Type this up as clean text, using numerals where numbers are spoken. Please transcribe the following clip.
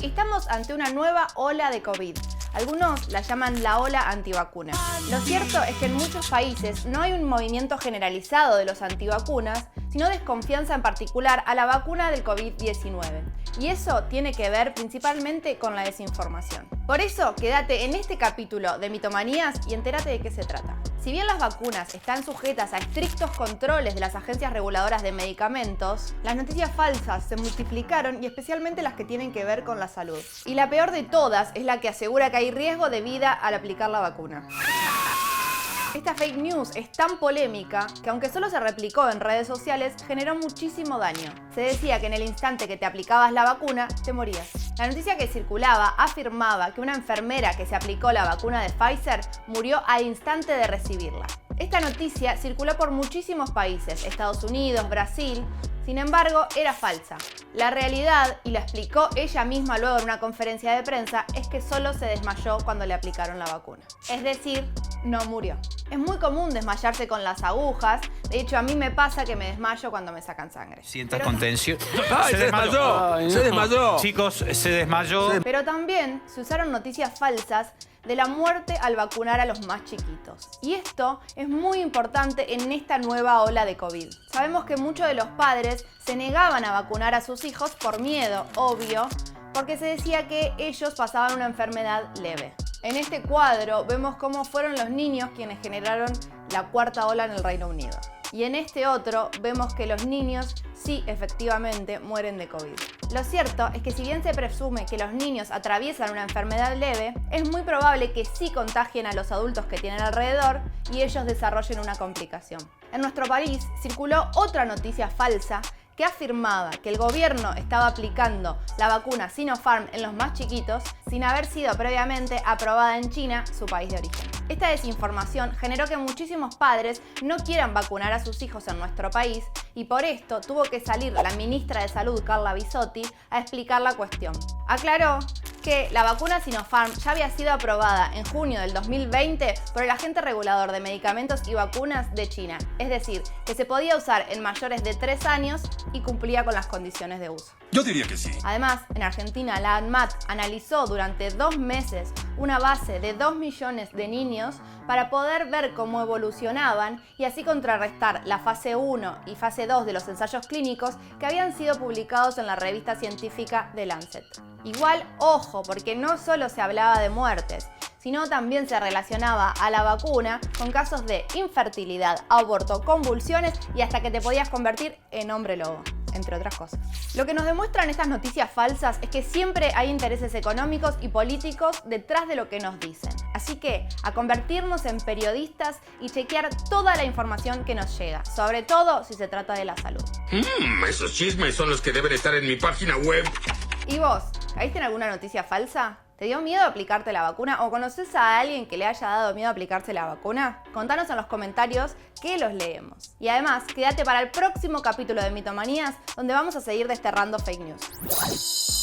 Estamos ante una nueva ola de COVID. Algunos la llaman la ola antivacuna. Lo cierto es que en muchos países no hay un movimiento generalizado de los antivacunas, sino desconfianza en particular a la vacuna del COVID-19. Y eso tiene que ver principalmente con la desinformación. Por eso, quédate en este capítulo de Mitomanías y entérate de qué se trata. Si bien las vacunas están sujetas a estrictos controles de las agencias reguladoras de medicamentos, las noticias falsas se multiplicaron y especialmente las que tienen que ver con la salud. Y la peor de todas es la que asegura que hay riesgo de vida al aplicar la vacuna. Esta fake news es tan polémica que aunque solo se replicó en redes sociales, generó muchísimo daño. Se decía que en el instante que te aplicabas la vacuna, te morías. La noticia que circulaba afirmaba que una enfermera que se aplicó la vacuna de Pfizer murió al instante de recibirla. Esta noticia circuló por muchísimos países, Estados Unidos, Brasil. Sin embargo, era falsa. La realidad, y la explicó ella misma luego en una conferencia de prensa, es que solo se desmayó cuando le aplicaron la vacuna. Es decir, no murió. Es muy común desmayarse con las agujas. De hecho, a mí me pasa que me desmayo cuando me sacan sangre. Sientas contención. ¡Ay, se desmayó! Ay, no. ¡Se desmayó! Chicos, se desmayó. Pero también se usaron noticias falsas de la muerte al vacunar a los más chiquitos. Y esto es muy importante en esta nueva ola de COVID. Sabemos que muchos de los padres se negaban a vacunar a sus hijos por miedo, obvio, porque se decía que ellos pasaban una enfermedad leve. En este cuadro vemos cómo fueron los niños quienes generaron la cuarta ola en el Reino Unido. Y en este otro vemos que los niños sí efectivamente mueren de COVID. Lo cierto es que si bien se presume que los niños atraviesan una enfermedad leve, es muy probable que sí contagien a los adultos que tienen alrededor y ellos desarrollen una complicación. En nuestro país circuló otra noticia falsa que afirmaba que el gobierno estaba aplicando la vacuna Sinopharm en los más chiquitos sin haber sido previamente aprobada en China, su país de origen. Esta desinformación generó que muchísimos padres no quieran vacunar a sus hijos en nuestro país y por esto tuvo que salir la ministra de Salud, Carla Bisotti, a explicar la cuestión. Aclaró que la vacuna Sinopharm ya había sido aprobada en junio del 2020 por el agente regulador de medicamentos y vacunas de China, es decir, que se podía usar en mayores de 3 años y cumplía con las condiciones de uso. Yo diría que sí. Además, en Argentina, la ANMAT analizó durante 2 meses una base de 2 millones de niños para poder ver cómo evolucionaban y así contrarrestar la fase 1 y fase 2 de los ensayos clínicos que habían sido publicados en la revista científica The Lancet. Igual, ojo, porque no solo se hablaba de muertes, sino también se relacionaba a la vacuna con casos de infertilidad, aborto, convulsiones y hasta que te podías convertir en hombre lobo, entre otras cosas. Lo que nos demuestran estas noticias falsas es que siempre hay intereses económicos y políticos detrás de lo que nos dicen. Así que, a convertirnos en periodistas y chequear toda la información que nos llega, sobre todo si se trata de la salud. Esos chismes son los que deben estar en mi página web. ¿Y vos? ¿Caíste en alguna noticia falsa? ¿Te dio miedo aplicarte la vacuna o conoces a alguien que le haya dado miedo aplicarse la vacuna? Contanos en los comentarios que los leemos. Y además, quédate para el próximo capítulo de Mitomanías, donde vamos a seguir desterrando fake news.